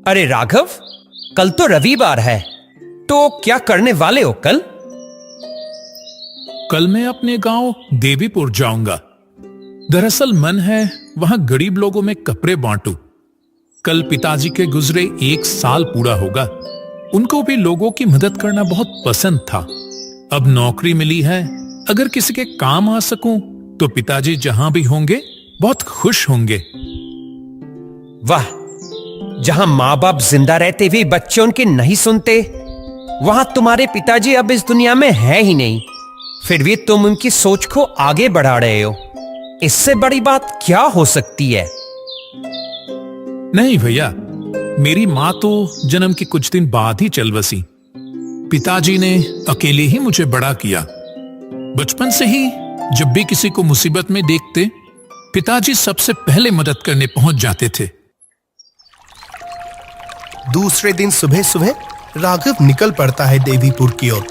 अरे राघव, कल तो रविवार है, तो क्या करने वाले हो कल? कल मैं अपने गांव देवीपुर जाऊंगा। दरअसल मन है वहां गरीब लोगों में कपड़े बांटूं। कल पिताजी के गुजरे 1 साल पूरा होगा। उनको भी लोगों की मदद करना बहुत पसंद था। अब नौकरी मिली है, अगर किसी के काम आ सकूं तो पिताजी जहां भी होंगे बहुत खुश होंगे। वाह, जहां माँ बाप जिंदा रहते हुए बच्चे उनके नहीं सुनते, वहां तुम्हारे पिताजी अब इस दुनिया में है ही नहीं, फिर भी तुम उनकी सोच को आगे बढ़ा रहे हो। इससे बड़ी बात क्या हो सकती है? नहीं भैया, मेरी माँ तो जन्म के कुछ दिन बाद ही चल बसी। पिताजी ने अकेले ही मुझे बड़ा किया। बचपन से ही जब भी किसी को मुसीबत में देखते, पिताजी सबसे पहले मदद करने पहुंच जाते थे। दूसरे दिन सुबह सुबह राघव निकल पड़ता है देवीपुर की ओर।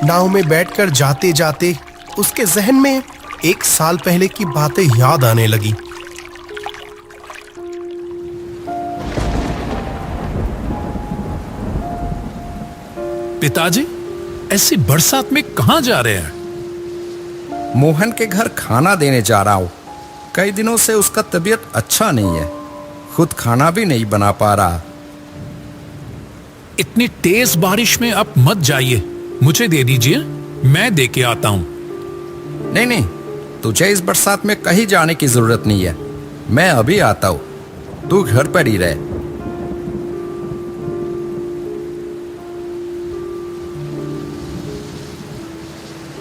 नाव में बैठकर जाते जाते उसके जहन में 1 साल पहले की बातें याद आने लगी। पिताजी, ऐसी बरसात में कहां जा रहे हैं? मोहन के घर खाना देने जा रहा हूं। कई दिनों से उसका तबीयत अच्छा नहीं है, खुद खाना भी नहीं बना पा रहा। इतनी तेज बारिश में आप मत जाइए, मुझे दे दीजिए, मैं दे के आता हूं। नहीं नहीं, तुझे इस बरसात में कहीं जाने की जरूरत नहीं है, मैं अभी आता हूं, तू घर पर ही रह।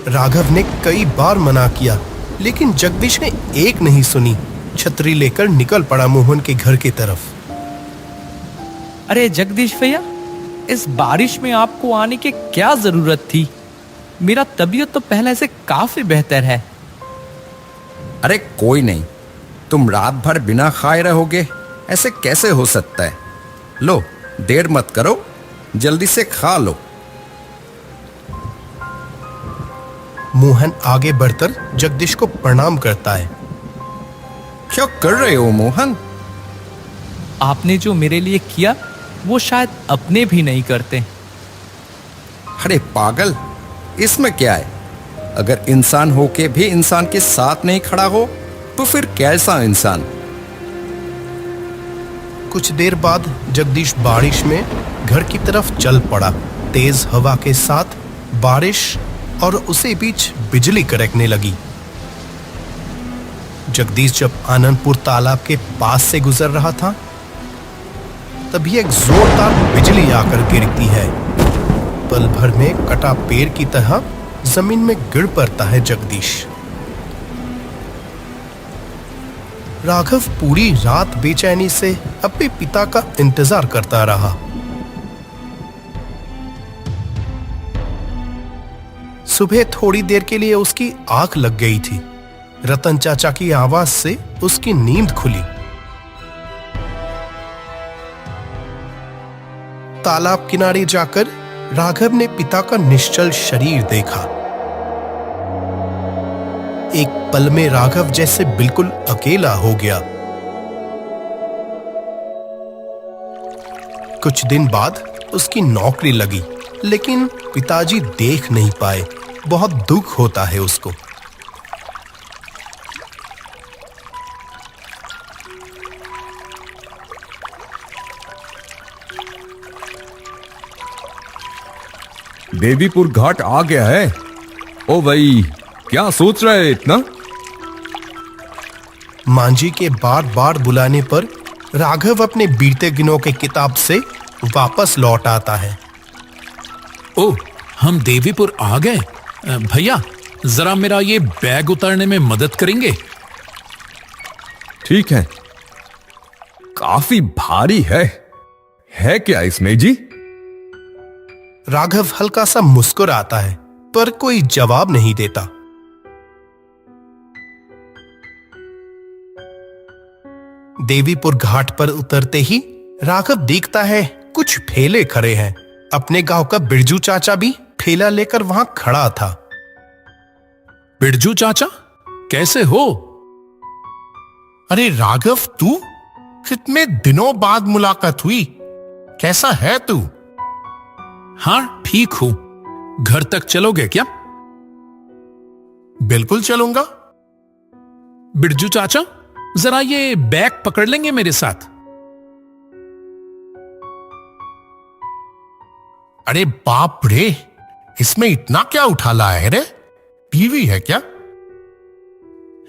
राघव ने कई बार मना किया, लेकिन जगदीश ने एक नहीं सुनी। छतरी लेकर निकल पड़ा मोहन के घर की तरफ। अरे जगदीश भैया, इस बारिश में आपको आने की क्या जरूरत थी? मेरा तबीयत तो पहले से काफी बेहतर है। अरे कोई नहीं, तुम रात भर बिना खाए रहोगे, ऐसे कैसे हो सकता है? लो, देर मत करो, जल्दी से खा लो। मोहन आगे बढ़कर जगदीश को प्रणाम करता है। क्या कर रहे हो मोहन? आपने जो मेरे लिए किया वो शायद अपने भी नहीं करते। अरे पागल, इसमें क्या है? अगर इंसान होके भी इंसान के साथ नहीं खड़ा हो तो फिर कैसा इंसान? कुछ देर बाद जगदीश बारिश में घर की तरफ चल पड़ा। तेज हवा के साथ बारिश और उसी बीच बिजली कड़कने लगी। जगदीश जब आनंदपुर तालाब के पास से गुजर रहा था, तभी एक जोरदार बिजली आकर गिरती है। पल भर में कटा पेड़ की तरह जमीन में गिर पड़ता है जगदीश। राघव पूरी रात बेचैनी से अपने पिता का इंतजार करता रहा। सुबह थोड़ी देर के लिए उसकी आंख लग गई थी। रतन चाचा की आवाज से उसकी नींद खुली। तालाब किनारे जाकर राघव ने पिता का निश्चल शरीर देखा। एक पल में राघव जैसे बिल्कुल अकेला हो गया। कुछ दिन बाद उसकी नौकरी लगी, लेकिन पिताजी देख नहीं पाए। बहुत दुख होता है उसको। देवीपुर घाट आ गया है। ओ भाई, क्या सोच रहे इतना? मांझी के बार बार बुलाने पर राघव अपने बीते दिनों के किताब से वापस लौट आता है। ओह, हम देवीपुर आ गए। भैया, जरा मेरा ये बैग उतारने में मदद करेंगे? ठीक है, काफी भारी है क्या इसमें जी? राघव हल्का सा मुस्कुराता है, पर कोई जवाब नहीं देता। देवीपुर घाट पर उतरते ही राघव देखता है कुछ ठेले खड़े हैं। अपने गांव का बिरजू चाचा भी ठेला लेकर वहां खड़ा था। बिरजू चाचा, कैसे हो? अरे राघव, तू? कितने दिनों बाद मुलाकात हुई। कैसा है तू? हाँ, ठीक हूं। घर तक चलोगे क्या? बिल्कुल चलूंगा। बिरजू चाचा, जरा ये बैग पकड़ लेंगे मेरे साथ? अरे बाप रे, इसमें इतना क्या उठा लाया है रे? टीवी है क्या?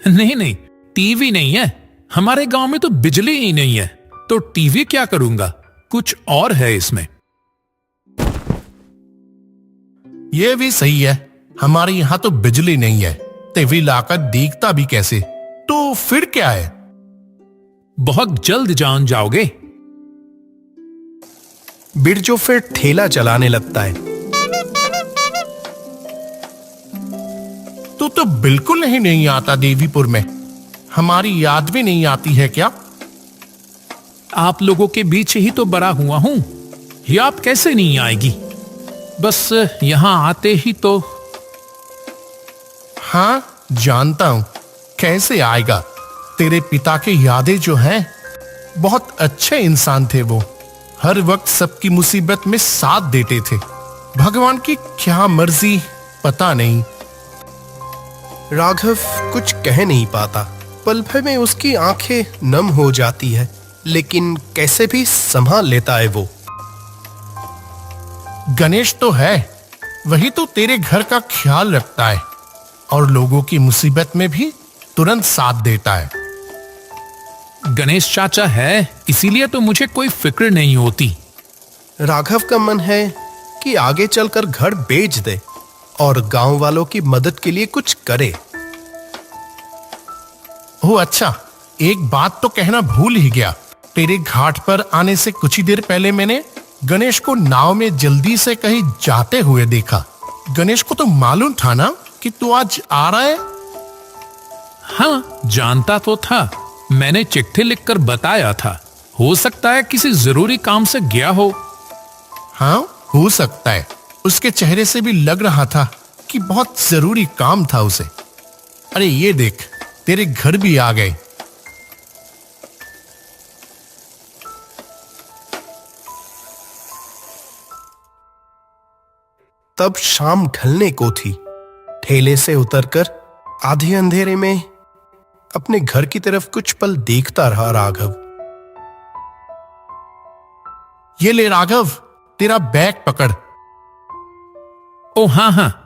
नहीं नहीं, टीवी नहीं है। हमारे गांव में तो बिजली ही नहीं है, तो टीवी क्या करूंगा? कुछ और है इसमें। ये भी सही है, हमारे यहां तो बिजली नहीं है, टीवी लाकर देखता भी कैसे? तो फिर क्या है? बहुत जल्द जान जाओगे। बिरजू फिर ठेला चलाने लगता है। तू तो बिल्कुल ही नहीं आता देवीपुर में। हमारी याद भी नहीं आती है क्या? आप लोगों के बीच ही तो बड़ा हुआ हूं, याद कैसे नहीं आएगी? बस यहां आते ही तो। हाँ, जानता हूं, कैसे आएगा? तेरे पिता की यादें जो हैं, बहुत अच्छे इंसान थे वो। हर वक्त सबकी मुसीबत में साथ देते थे। भगवान की क्या मर्जी, पता नहीं। राघव कुछ कह नहीं पाता। पल भर में उसकी आंखें नम हो जाती है, लेकिन कैसे भी संभाल लेता है वो। गणेश तो है, वही तो तेरे घर का ख्याल रखता है और लोगों की मुसीबत में भी तुरंत साथ देता है। गणेश चाचा है, इसीलिए तो मुझे कोई फिक्र नहीं होती। राघव का मन है कि आगे चलकर घर बेच दे और गांव वालों की मदद के लिए कुछ करे। ओह अच्छा, एक बात तो कहना भूल ही गया। तेरे घाट पर आने से कुछ ही देर पहले मैंने गणेश को नाव में जल्दी से कहीं जाते हुए देखा। गणेश को तो मालूम था ना कि तू आज आ रहा है? हाँ, जानता तो था। मैंने चिट्ठी लिखकर बताया था। हो सकता है किसी जरूरी काम से गया हो। हाँ, हो सकता है। उसके चेहरे से भी लग रहा था कि बहुत जरूरी काम था उसे। अरे ये देख, तेरे घर भी आ गए। तब शाम ढलने को थी। ठेले से उतरकर आधे अंधेरे में अपने घर की तरफ कुछ पल देखता रहा राघव। ये ले राघव, तेरा बैग पकड़। ओ हाँ हाँ।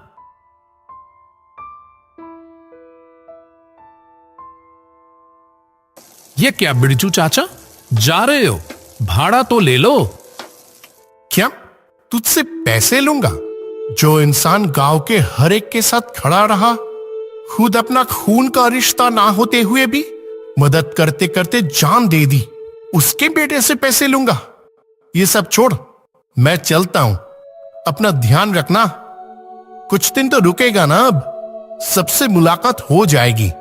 ये क्या बिरजू चाचा, जा रहे हो? भाड़ा तो ले लो। क्या तुझसे पैसे लूंगा? जो इंसान गांव के हर एक के साथ खड़ा रहा, खुद अपना खून का रिश्ता ना होते हुए भी मदद करते करते जान दे दी, उसके बेटे से पैसे लूंगा? ये सब छोड़, मैं चलता हूं। अपना ध्यान रखना। कुछ दिन तो रुकेगा ना, अब सबसे मुलाकात हो जाएगी।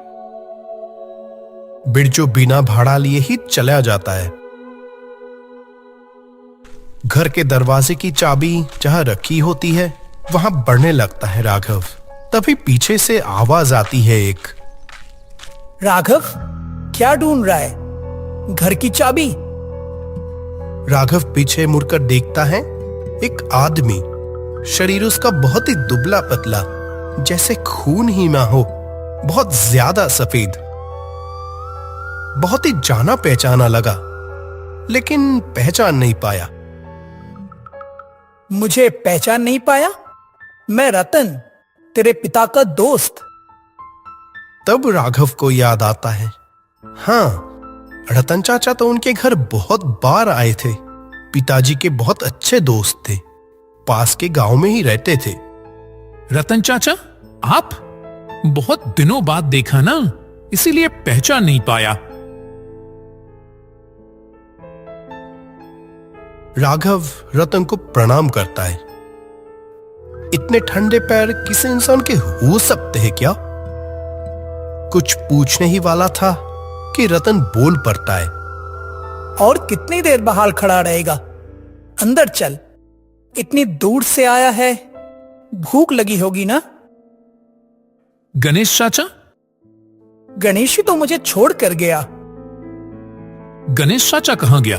बिरजू बिना भाड़ा लिए ही चला जाता है। घर के दरवाजे की चाबी जहां रखी होती है, वहां बढ़ने लगता है राघव। तभी पीछे से आवाज आती है एक। राघव, क्या ढूंढ रहा है? घर की चाबी? राघव पीछे मुड़कर देखता है, एक आदमी। शरीर उसका बहुत ही दुबला पतला, जैसे खून ही ना हो, बहुत ज्यादा सफेद। बहुत ही जाना पहचाना लगा, लेकिन पहचान नहीं पाया। मुझे पहचान नहीं पाया? मैं रतन, तेरे पिता का दोस्त। तब राघव को याद आता है, हाँ, रतन चाचा तो उनके घर बहुत बार आए थे। पिताजी के बहुत अच्छे दोस्त थे, पास के गांव में ही रहते थे। रतन चाचा, आप? बहुत दिनों बाद देखा ना, इसीलिए पहचान नहीं पाया। राघव रतन को प्रणाम करता है। इतने ठंडे पैर किसी इंसान के हो सकते हैं क्या? कुछ पूछने ही वाला था कि रतन बोल पड़ता है। और कितनी देर बाहर खड़ा रहेगा? अंदर चल, इतनी दूर से आया है, भूख लगी होगी ना? गणेश चाचा? गणेश ही तो मुझे छोड़ कर गया। गणेश चाचा कहाँ गया?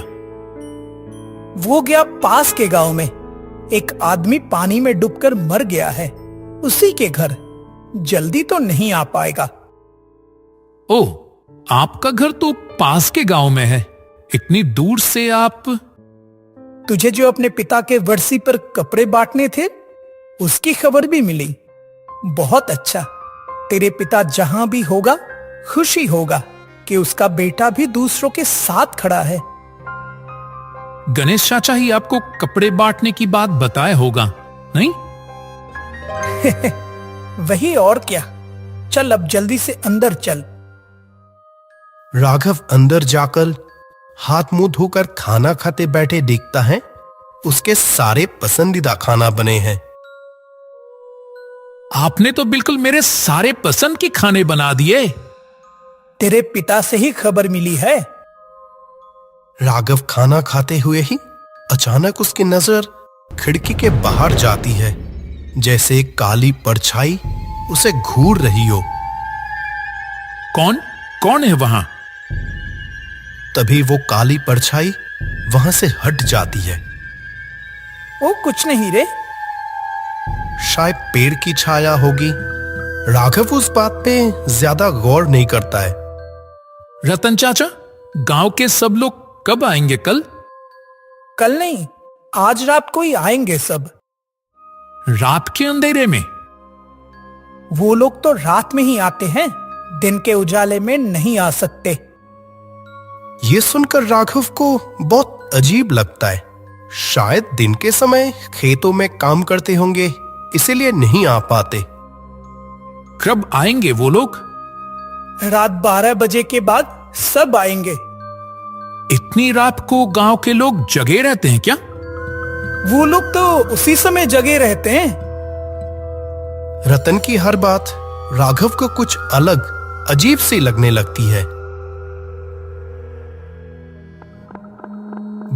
वो गया पास के गांव में। एक आदमी पानी में डूबकर मर गया है, उसी के घर। जल्दी तो नहीं आ पाएगा। ओह, आपका घर तो पास के गांव में है। इतनी दूर से आप? तुझे जो अपने पिता के वर्सी पर कपड़े बांटने थे, उसकी खबर भी मिली। बहुत अच्छा। तेरे पिता जहां भी होगा, खुशी होगा कि उसका बेटा भी दूसरों के साथ खड़ा है। गणेश चाचा ही आपको कपड़े बांटने की बात बताए होगा, नहीं? वही और क्या। चल अब जल्दी से अंदर चल। राघव अंदर जाकर हाथ मुंह धोकर खाना खाते बैठे देखता है उसके सारे पसंदीदा खाना बने हैं। आपने तो बिल्कुल मेरे सारे पसंद के खाने बना दिए। तेरे पिता से ही खबर मिली है। राघव खाना खाते हुए ही अचानक उसकी नजर खिड़की के बाहर जाती है, जैसे एक काली परछाई उसे घूर रही हो। कौन कौन है वहां? तभी वो काली परछाई वहां से हट जाती है। वो कुछ नहीं रे। शायद पेड़ की छाया होगी। राघव उस बात पे ज्यादा गौर नहीं करता है। रतन चाचा, गांव के सब लोग कब आएंगे? कल? कल नहीं, आज रात को ही आएंगे सब। रात के अंधेरे में? वो लोग तो रात में ही आते हैं, दिन के उजाले में नहीं आ सकते। ये सुनकर राघव को बहुत अजीब लगता है। शायद दिन के समय खेतों में काम करते होंगे, इसीलिए नहीं आ पाते। कब आएंगे वो लोग? रात 12 बजे के बाद सब आएंगे। इतनी रात को गांव के लोग जगे रहते हैं क्या? वो लोग तो उसी समय जगे रहते हैं। रतन की हर बात राघव को कुछ अलग अजीब सी लगने लगती है।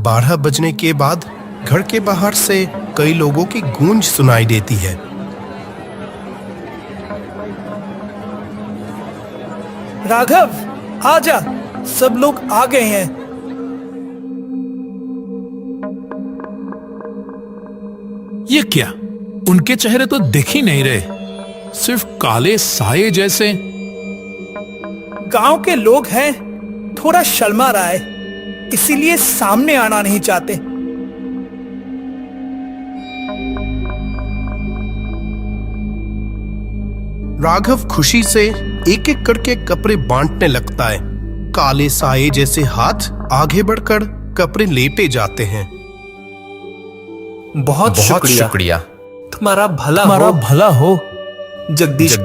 12 बजने के बाद घर के बाहर से कई लोगों की गूंज सुनाई देती है। राघव, आजा, सब लोग आ गए हैं। ये क्या? उनके चेहरे तो दिख ही नहीं रहे, सिर्फ काले साये जैसे। गांव के लोग हैं, थोड़ा शर्मा रहा है, इसीलिए सामने आना नहीं चाहते। राघव खुशी से एक एक करके कपड़े बांटने लगता है। काले साये जैसे हाथ आगे बढ़कर कपड़े लेते जाते हैं। बहुत शुक्रिया। तुम्हारा भला हो। जगदीश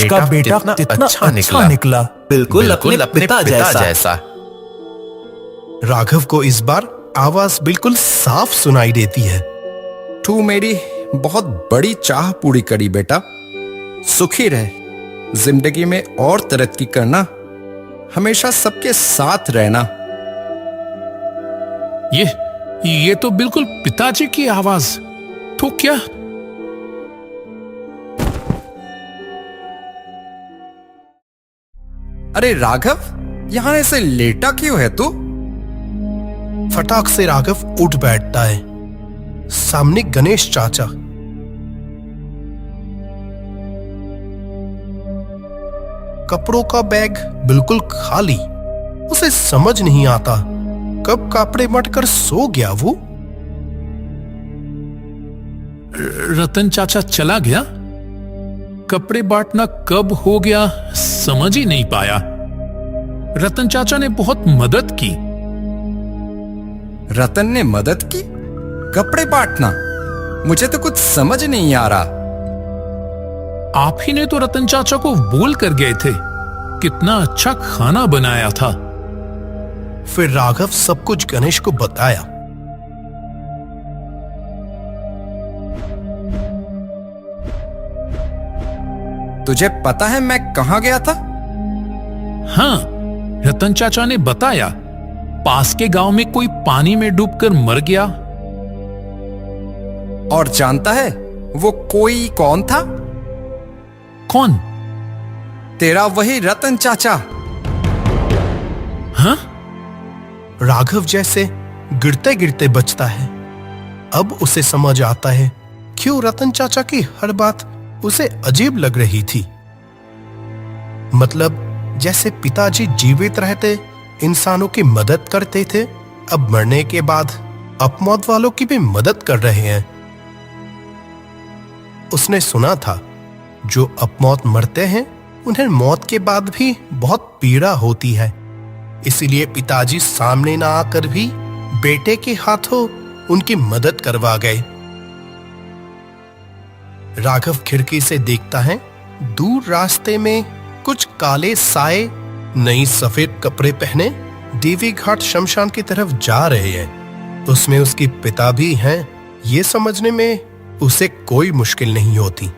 का बेटा कितना अच्छा निकला। बिल्कुल अपने पिता जैसा। राघव को इस बार आवाज बिल्कुल साफ सुनाई देती है। तू मेरी बहुत बड़ी चाह पूरी करी बेटा। सुखी रहे, जिंदगी में और तरक्की करना, हमेशा सबके साथ रहना। ये तो बिल्कुल पिताजी की आवाज। तो क्या? अरे राघव, यहां ऐसे लेटा क्यों है तू? फटाक से राघव उठ बैठता है। सामने गणेश चाचा। कपड़ों का बैग बिल्कुल खाली। उसे समझ नहीं आता कब कपड़े मटकर सो गया वो। रतन चाचा चला गया? कपड़े बांटना कब हो गया समझ ही नहीं पाया। रतन चाचा ने बहुत मदद की। रतन ने मदद की? कपड़े बांटना? मुझे तो कुछ समझ नहीं आ रहा। आप ही ने तो रतन चाचा को बोल कर गए थे, कितना अच्छा खाना बनाया था। फिर राघव सब कुछ गणेश को बताया। तुझे पता है मैं कहां गया था? हाँ, रतन चाचा ने बताया, पास के गांव में कोई पानी में डूबकर मर गया। और जानता है वो कोई कौन था? कौन? तेरा वही रतन चाचा। हाँ? राघव जैसे गिरते गिरते बचता है। अब उसे समझ आता है क्यों रतन चाचा की हर बात उसे अजीब लग रही थी। मतलब जैसे पिताजी जीवित रहते इंसानों की मदद करते थे, अब मरने के बाद अपमौत वालों की भी मदद कर रहे हैं। उसने सुना था जो अपमौत मरते हैं उन्हें मौत के बाद भी बहुत पीड़ा होती है, इसीलिए पिताजी सामने ना आकर भी बेटे के हाथों उनकी मदद करवा गए। राघव खिड़की से देखता है दूर रास्ते में कुछ काले साए नई सफेद कपड़े पहने देवी घाट शमशान की तरफ जा रहे हैं। उसमें उसके पिता भी हैं, ये समझने में उसे कोई मुश्किल नहीं होती।